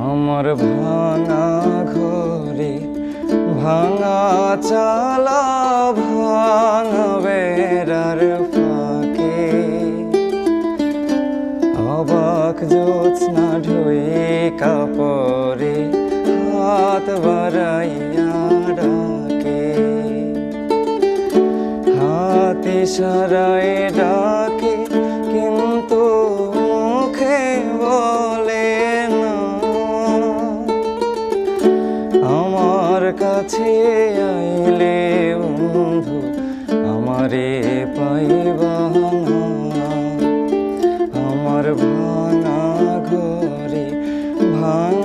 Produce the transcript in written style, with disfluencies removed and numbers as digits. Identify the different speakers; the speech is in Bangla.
Speaker 1: আমার ভাঙা ঘরে ভাঙা চালা ভাঙা বেড়ার ফাঁকে অবাক জ্যোৎস্না ঢুয়ে কাপড়ে হাত বাড়াইয়া ডাকে, হাত ইশারায় ডাকে কিন্তু মুখে বলে না। আমার কাছে আইলে বন্ধু আমারে পাইবা না। আমার ভাঙা ঘরে ভাঙা